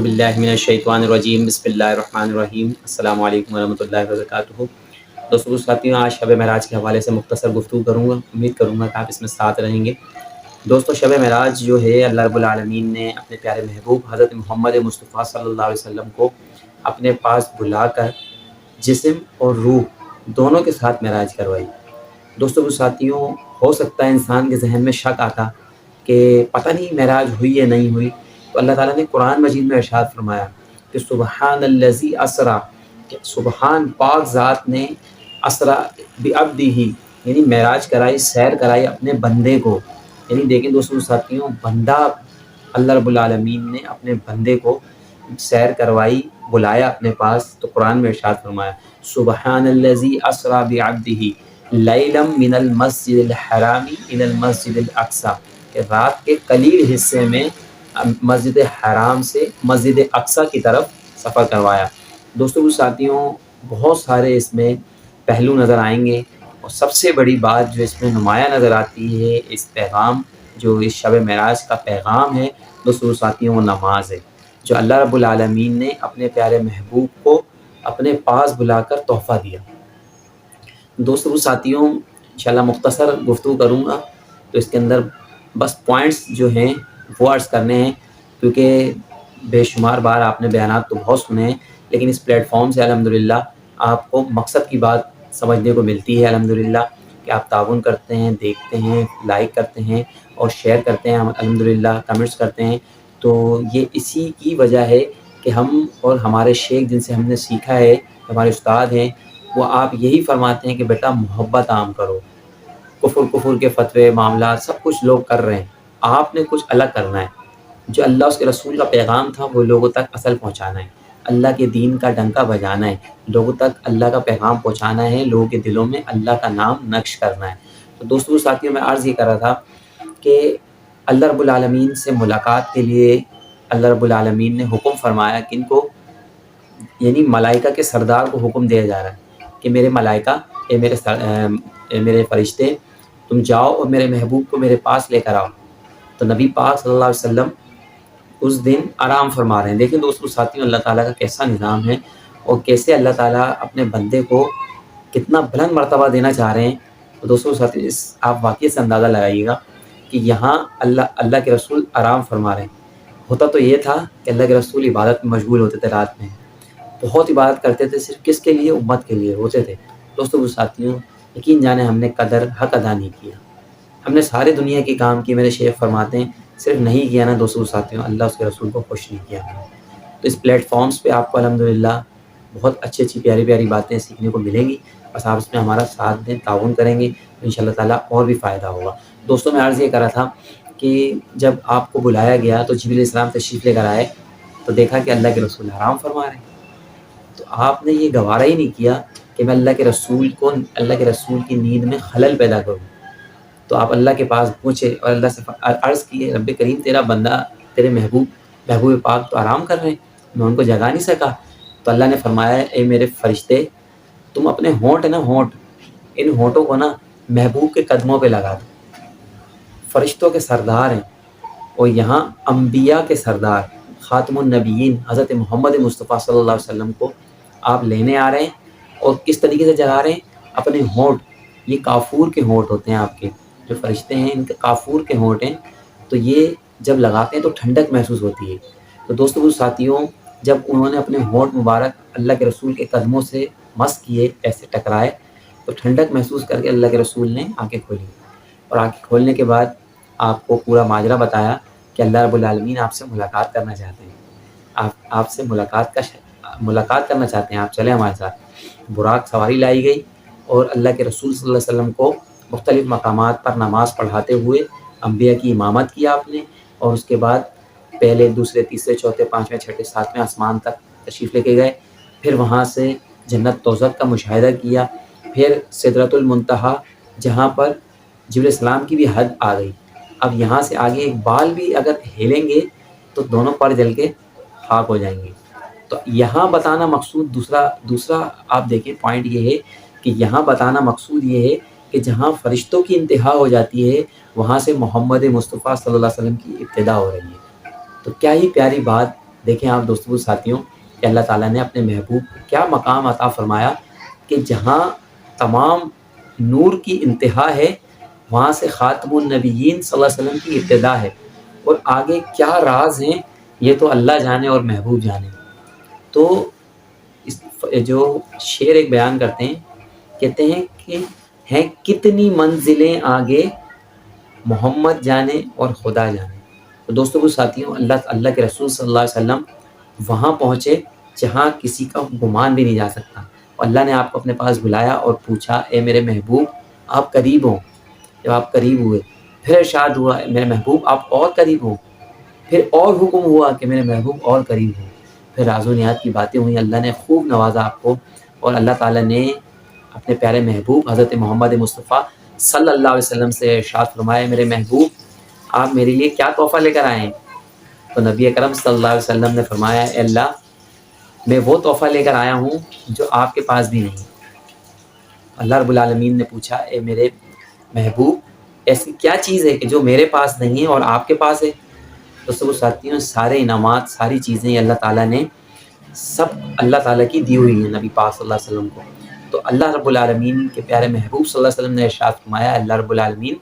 باللہ من الشیطان الرجیم بسم اللہ الرحمن الرحیم السلام علیکم ورحمۃ اللہ وبرکاتہ۔ دوستوں ساتھیوں، آج شب معراج کے حوالے سے مختصر گفتگو کروں گا، امید کروں گا کہ آپ اس میں ساتھ رہیں گے۔ دوستوں، شب معراج جو ہے اللہ رب العالمین نے اپنے پیارے محبوب حضرت محمد مصطفیٰ صلی اللہ علیہ وسلم کو اپنے پاس بلا کر جسم اور روح دونوں کے ساتھ معراج کروائی۔ دوستوں ساتھیوں، ہو سکتا ہے انسان کے ذہن میں شک آتا کہ پتہ نہیں معراج ہوئی یا نہیں ہوئی، تو اللہ تعالیٰ نے قرآن مجید میں ارشاد فرمایا کہ سبحان الذی اسریٰ، کہ سبحان پاک ذات نے اسریٰ بعبدہ، یعنی معراج کرائی، سیر کرائی اپنے بندے کو۔ یعنی دیکھیں دوستوں ساتھیوں، بندہ اللہ رب العالمین نے اپنے بندے کو سیر کروائی، بلایا اپنے پاس، تو قرآن میں ارشاد فرمایا سبحان الذی اسریٰ بعبدہ لیلا من المسجد الحرام الی المسجد الاقصی، کہ رات کے قلیل حصے میں مسجد حرام سے مسجد اقصی کی طرف سفر کروایا۔ دوستوں ساتھیوں، بہت سارے اس میں پہلو نظر آئیں گے، اور سب سے بڑی بات جو اس میں نمایاں نظر آتی ہے، اس پیغام جو اس شب معراج کا پیغام ہے دوستوں ساتھیوں، وہ نماز ہے، جو اللہ رب العالمین نے اپنے پیارے محبوب کو اپنے پاس بلا کر تحفہ دیا۔ دوستوں ساتھیوں، انشاءاللہ مختصر گفتگو کروں گا، تو اس کے اندر بس پوائنٹس جو ہیں وہ عرض کرنے ہیں، کیونکہ بے شمار بار آپ نے بیانات تو بہت سنے ہیں، لیکن اس پلیٹ فارم سے الحمدللہ آپ کو مقصد کی بات سمجھنے کو ملتی ہے الحمدللہ، کہ آپ تعاون کرتے ہیں، دیکھتے ہیں، لائک کرتے ہیں اور شیئر کرتے ہیں، الحمدللہ کمنٹس کرتے ہیں، تو یہ اسی کی وجہ ہے کہ ہم اور ہمارے شیخ جن سے ہم نے سیکھا ہے، ہمارے استاد ہیں، وہ آپ یہی فرماتے ہیں کہ بیٹا محبت عام کرو۔ کفر کے فتوے، معاملات سب کچھ لوگ کر رہے ہیں، آپ نے کچھ الگ کرنا ہے۔ جو اللہ اس کے رسول کا پیغام تھا وہ لوگوں تک اصل پہنچانا ہے، اللہ کے دین کا ڈنکا بجانا ہے، لوگوں تک اللہ کا پیغام پہنچانا ہے، لوگوں کے دلوں میں اللہ کا نام نقش کرنا ہے۔ تو دوستوں ساتھیوں، میں عرض یہ کر رہا تھا کہ اللہ رب العالمین سے ملاقات کے لیے اللہ رب العالمین نے حکم فرمایا کن کو، یعنی ملائکہ کے سردار کو حکم دیا جا رہا ہے کہ میرے ملائکہ، میرے فرشتے، تم جاؤ اور میرے محبوب کو میرے پاس لے کر آؤ۔ تو نبی پاک صلی اللہ علیہ وسلم اس دن آرام فرما رہے ہیں۔ دیکھیں دوستوں ساتھیوں، اللہ تعالیٰ کا کیسا نظام ہے، اور کیسے اللہ تعالیٰ اپنے بندے کو کتنا بلند مرتبہ دینا چاہ رہے ہیں۔ تو دوستوں ساتھیوں، آپ واقعی سے اندازہ لگائیے گا کہ یہاں اللہ کے رسول آرام فرما رہے ہیں۔ ہوتا تو یہ تھا کہ اللہ کے رسول عبادت میں مشغول ہوتے تھے، رات میں بہت عبادت کرتے تھے، صرف کس کے لیے؟ امت کے لیے ہوتے تھے۔ دوستوں ساتھیوں، یقین جانے ہم نے قدر حق ادا نہیں کیا، ہم نے سارے دنیا کے کام کیے، میرے شیخ فرماتے ہیں، صرف نہیں کیا نا دوستوں ساتھیوں، اللہ اس کے رسول کو خوش نہیں کیا۔ تو اس پلیٹ فارمز پہ آپ کو الحمدللہ بہت اچھی پیاری پیاری باتیں سیکھنے کو ملیں گی، بس آپ اس میں ہمارا ساتھ دیں، تعاون کریں گے تو انشاءاللہ تعالیٰ اور بھی فائدہ ہوگا۔ دوستوں، میں عرض یہ کر رہا تھا کہ جب آپ کو بلایا گیا تو جبریل علیہ السلام تشریف لے کر آئے، تو دیکھا کہ اللہ کے رسول آرام فرما رہے ہیں، تو آپ نے یہ گوارا ہی نہیں کیا کہ میں اللہ کے رسول کی نیند میں خلل پیدا کروں۔ تو آپ اللہ کے پاس پہنچے اور اللہ سے عرض کیے، رب کریم تیرا بندہ، تیرے محبوب پاک تو آرام کر رہے ہیں، میں ان کو جگا نہیں سکا۔ تو اللہ نے فرمایا، اے میرے فرشتے، تم اپنے ہونٹ ہے نا، ان ہونٹوں کو نا محبوب کے قدموں پہ لگا دو۔ فرشتوں کے سردار ہیں، اور یہاں انبیاء کے سردار خاتم النبیین حضرت محمد مصطفیٰ صلی اللہ علیہ وسلم کو آپ لینے آ رہے ہیں، اور کس طریقے سے جگا رہے ہیں؟ اپنے ہونٹ، یہ کافور کے ہونٹ ہوتے ہیں، آپ کے جو فرشتے ہیں ان کے کافور کے ہونٹ ہیں، تو یہ جب لگاتے ہیں تو ٹھنڈک محسوس ہوتی ہے۔ تو دوستوں ساتھیوں، جب انہوں نے اپنے ہونٹ مبارک اللہ کے رسول کے قدموں سے مس کیے، ایسے ٹکرائے، تو ٹھنڈک محسوس کر کے اللہ کے رسول نے آنکھیں کھولی، اور آنکھیں کھولنے کے بعد آپ کو پورا ماجرا بتایا کہ اللہ رب العالمین آپ سے ملاقات کرنا چاہتے ہیں، آپ سے ملاقات کرنا چاہتے ہیں، آپ چلیں ہمارے ساتھ۔ براق سواری لائی گئی، اور اللہ کے رسول صلی اللہ علیہ وسلم کو مختلف مقامات پر نماز پڑھاتے ہوئے انبیاء کی امامت کیا آپ نے، اور اس کے بعد پہلے، دوسرے، تیسرے، چوتھے، پانچویں، چھٹے، ساتویں آسمان تک تشریف لے کے گئے، پھر وہاں سے جنت دوزخ کا مشاہدہ کیا، پھر سدرۃ المنتہا، جہاں پر جبریل السلام کی بھی حد آ گئی۔ اب یہاں سے آگے ایک بال بھی اگر ہلیں گے تو دونوں پر جل کے خاک ہو جائیں گے۔ تو یہاں بتانا مقصود دوسرا آپ دیکھیں پوائنٹ یہ ہے کہ یہاں بتانا مقصود یہ ہے کہ جہاں فرشتوں کی انتہا ہو جاتی ہے، وہاں سے محمد مصطفیٰ صلی اللہ علیہ وسلم کی ابتدا ہو رہی ہے۔ تو کیا ہی پیاری بات دیکھیں آپ دوستو ساتھیوں کہ اللہ تعالیٰ نے اپنے محبوب کو کیا مقام عطا فرمایا کہ جہاں تمام نور کی انتہا ہے وہاں سے خاتم النبیین صلی اللہ علیہ وسلم کی ابتدا ہے، اور آگے کیا راز ہیں یہ تو اللہ جانے اور محبوب جانے۔ تو اس جو شعر ایک بیان کرتے ہیں، کہتے ہیں کہ ہیں کتنی منزلیں آگے محمد جانے اور خدا جانے۔ تو دوستوں کو ساتھیوں اللہ کے رسول صلی اللہ علیہ وسلم وہاں پہنچے جہاں کسی کا گمان بھی نہیں جا سکتا، اور اللہ نے آپ کو اپنے پاس بلایا اور پوچھا اے میرے محبوب آپ قریب ہو۔ جب آپ قریب ہوئے پھر ارشاد ہوا میرے محبوب آپ اور قریب ہو، پھر اور حکم ہوا کہ میرے محبوب اور قریب ہو، پھر راز و نیات کی باتیں ہوئیں، اللہ نے خوب نوازا آپ کو، اور اللہ تعالیٰ نے اپنے پیارے محبوب حضرت محمد مصطفیٰ صلی اللہ علیہ وسلم سے ارشاد فرمایا میرے محبوب آپ میرے لیے کیا تحفہ لے کر آئے ہیں؟ تو نبی اکرم صلی اللہ علیہ وسلم نے فرمایا اے اللہ میں وہ تحفہ لے کر آیا ہوں جو آپ کے پاس بھی نہیں۔ اللہ رب العالمین نے پوچھا اے میرے محبوب ایسی کیا چیز ہے کہ جو میرے پاس نہیں ہے اور آپ کے پاس ہے؟ تو سب ساتھیوں سارے انعامات ساری چیزیں اللہ تعالیٰ نے سب اللہ تعالیٰ کی دی ہوئی ہیں نبی پاک صلی اللہ علیہ وسلم کو۔ تو اللہ رب العالمین کے پیارے محبوب صلی اللہ علیہ وسلم نے ارشاد فرمایا اللہ رب العالمین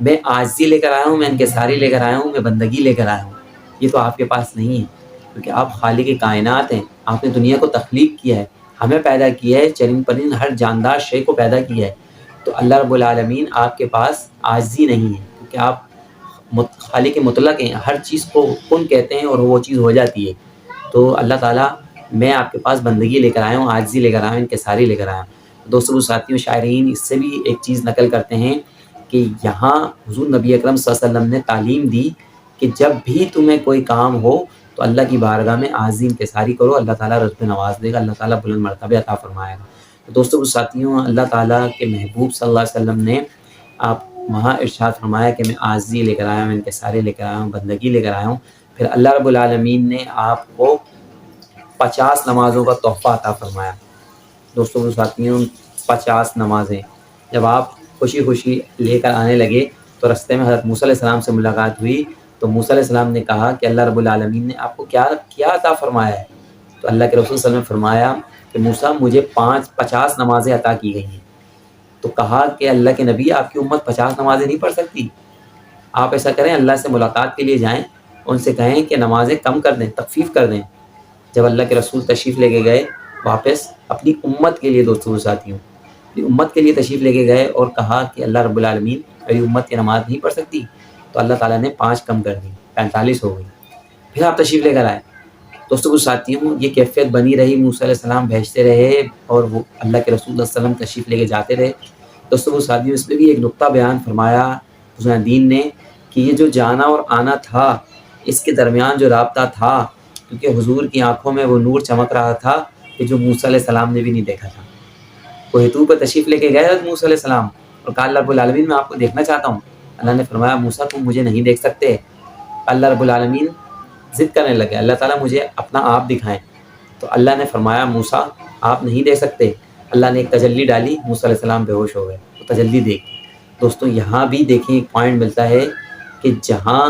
میں عاجزی لے کر آیا ہوں، میں انکساری لے کر آیا ہوں، میں بندگی لے کر آیا ہوں، یہ تو آپ کے پاس نہیں ہے کیونکہ آپ خالق کائنات ہیں، آپ نے دنیا کو تخلیق کیا ہے، ہمیں پیدا کیا ہے، چرند پرند ہر جاندار شے کو پیدا کیا ہے۔ تو اللہ رب العالمین آپ کے پاس عاجزی نہیں ہے کیونکہ آپ خالق مطلق ہیں، ہر چیز کو کن کہتے ہیں اور وہ چیز ہو جاتی ہے۔ تو اللہ تعالیٰ میں آپ کے پاس بندگی لے کر آیا ہوں، عاجزی لے کر آیا ہوں، انکساری لے کر آیا ہوں۔ دوستو ساتھیوں شاعرین اس سے بھی ایک چیز نقل کرتے ہیں کہ یہاں حضور نبی اکرم صلی اللہ علیہ وسلم نے تعلیم دی کہ جب بھی تمہیں کوئی کام ہو تو اللہ کی بارگاہ میں عاجزی انکساری کرو، اللہ تعالیٰ رزق نواز دے گا، اللہ تعالیٰ بلند مرتبہ عطا فرمائے گا۔ تو دوستو ساتھیوں اللہ تعالیٰ کے محبوب صلی اللہ علیہ وسلم نے آپ وہاں ارشاد فرمایا کہ میں عاجزی لے کر آیا ہوں، انکساری لے کر آیا ہوں، بندگی لے کر آیا ہوں۔ پھر اللہ رب العالمین نے آپ کو 50 نمازوں کا تحفہ عطا فرمایا۔ دوستوں ساتھیوں 50 نمازیں جب آپ خوشی خوشی لے کر آنے لگے تو رستے میں حضرت موسیٰ علیہ السلام سے ملاقات ہوئی تو موسیٰ علیہ السلام نے کہا کہ اللہ رب العالمین نے آپ کو کیا عطا فرمایا ہے؟ تو اللہ کے رسول صلی اللہ علیہ وسلم نے فرمایا کہ موسیٰ مجھے 50 نمازیں عطا کی گئی ہیں۔ تو کہا کہ اللہ کے نبی آپ کی امت 50 نمازیں نہیں پڑھ سکتی، آپ ایسا کریں اللہ سے ملاقات کے لیے جائیں، ان سے کہیں کہ نمازیں کم کر دیں، تخفیف کر دیں۔ جب اللہ کے رسول تشریف لے کے گئے واپس اپنی امت کے لیے دوستوں ساتھیوں اپنی امت کے لیے تشریف لے کے گئے اور کہا کہ اللہ رب العالمین میری امت کی نماز نہیں پڑھ سکتی، تو اللہ تعالیٰ نے 5 کم کر دی، 45 ہو گئی۔ پھر آپ تشریف لے کر آئے۔ دوستوں ساتھیوں یہ کیفیت بنی رہی، موسیٰ علیہ السلام بھیجتے رہے اور وہ اللہ کے رسول صلی اللہ علیہ وسلم تشریف لے کے جاتے رہے۔ دوستوں ساتھیوں اس میں بھی ایک نقطہ بیان فرمایا حضور دین نے کہ یہ جو جانا اور آنا تھا اس کے درمیان جو رابطہ تھا، کیونکہ حضور کی آنکھوں میں وہ نور چمک رہا تھا کہ جو موسیٰ علیہ السلام نے بھی نہیں دیکھا تھا۔ کوہ طور پر تشریف لے کے گئے حضرت موسیٰ علیہ السلام اور کہا اللہ رب العالمین میں آپ کو دیکھنا چاہتا ہوں۔ اللہ نے فرمایا موسیٰ تم مجھے نہیں دیکھ سکتے۔ اللہ رب العالمین ضد کرنے لگے اللہ تعالیٰ مجھے اپنا آپ دکھائیں، تو اللہ نے فرمایا موسیٰ آپ نہیں دیکھ سکتے۔ اللہ نے ایک تجلی ڈالی، موسیٰ علیہ السلام بے ہوش ہو گئے، تو تجلی دیکھ۔ دوستوں یہاں بھی دیکھیں ایک پوائنٹ ملتا ہے کہ جہاں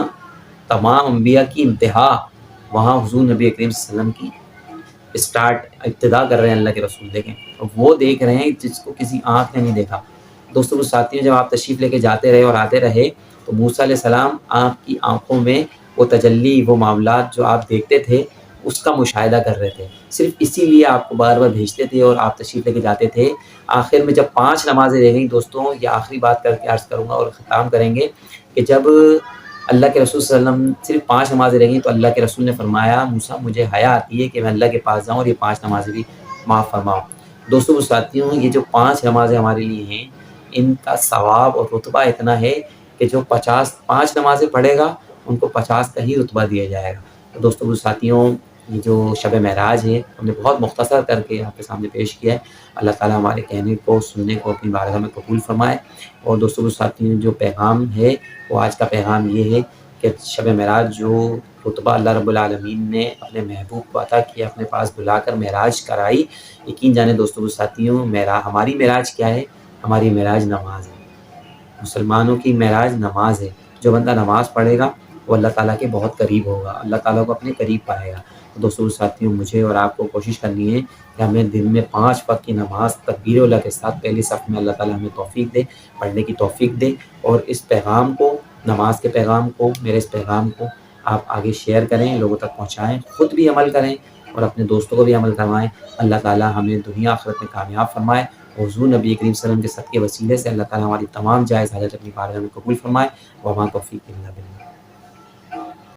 تمام انبیاء کی انتہا وہاں حضور نبی کریم صلی اللہ علیہ وسلم کی ابتدا کر رہے ہیں اللہ کے رسول، دیکھیں وہ دیکھ رہے ہیں جس کو کسی آنکھ نے نہیں دیکھا۔ دوستوں کو ساتھیوں جب آپ تشریف لے کے جاتے رہے اور آتے رہے تو موسیٰ علیہ السلام آپ کی آنکھوں میں وہ تجلی وہ معاملات جو آپ دیکھتے تھے اس کا مشاہدہ کر رہے تھے، صرف اسی لیے آپ کو بار بار بھیجتے تھے اور آپ تشریف لے کے جاتے تھے۔ آخر میں جب 5 نمازیں رہ گئیں دوستوں یہ آخری بات کر کے عرض کروں گا اور ختم کریں گے کہ جب اللہ کے رسول صلی اللہ علیہ وسلم صرف 5 نمازیں رہ گئیں تو اللہ کے رسول نے فرمایا موسیٰ مجھے حیا آتی ہے کہ میں اللہ کے پاس جاؤں اور یہ 5 نمازیں بھی معاف فرماؤ۔ دوستوں کو ساتھیوں یہ جو 5 نمازیں ہمارے لیے ہیں ان کا ثواب اور رتبہ اتنا ہے کہ جو 5 نمازیں پڑھے گا ان کو 50 کا ہی رتبہ دیا جائے گا۔ تو دوستوں کو ساتھیوں یہ جو شب معراج ہے ہم نے بہت مختصر کر کے آپ کے سامنے پیش کیا ہے۔ اللہ تعالیٰ ہمارے کہنے کو سننے کو اپنی بارگاہ میں قبول فرمائے۔ اور دوستوں کو ساتھیوں جو پیغام ہے وہ آج کا پیغام یہ ہے کہ شب معراج جو رتبہ اللہ رب العالمین نے اپنے محبوب کو عطا کیا اپنے پاس بلا کر معراج کرائی، یقین جانے دوستوں کو ساتھیوں ہماری معراج کیا ہے؟ ہماری معراج نماز ہے، مسلمانوں کی معراج نماز ہے۔ جو بندہ نماز پڑھے گا وہ اللہ تعالیٰ کے بہت قریب ہوگا، اللہ تعالیٰ کو اپنے قریب پائے گا۔ تو دوستو ساتھیوں، مجھے اور آپ کو کوشش کرنی ہے کہ ہمیں دن میں 5 وقت کی نماز تکبیر اولیٰ کے ساتھ پہلی صف میں اللہ تعالیٰ ہمیں توفیق دے، پڑھنے کی توفیق دے، اور اس پیغام کو، نماز کے پیغام کو، میرے اس پیغام کو آپ آگے شیئر کریں، لوگوں تک پہنچائیں، خود بھی عمل کریں اور اپنے دوستوں کو بھی عمل کروائیں۔ اللہ تعالیٰ ہمیں دنیا آخرت میں کامیاب فرمائے۔ حضور نبی کریم صلی اللہ علیہ وسلم کے صدقے وسیلے سے اللہ تعالیٰ ہماری تمام جائز حاجت اپنی بارگاہ میں قبول فرمائے۔ وما توفیق الا باللہ۔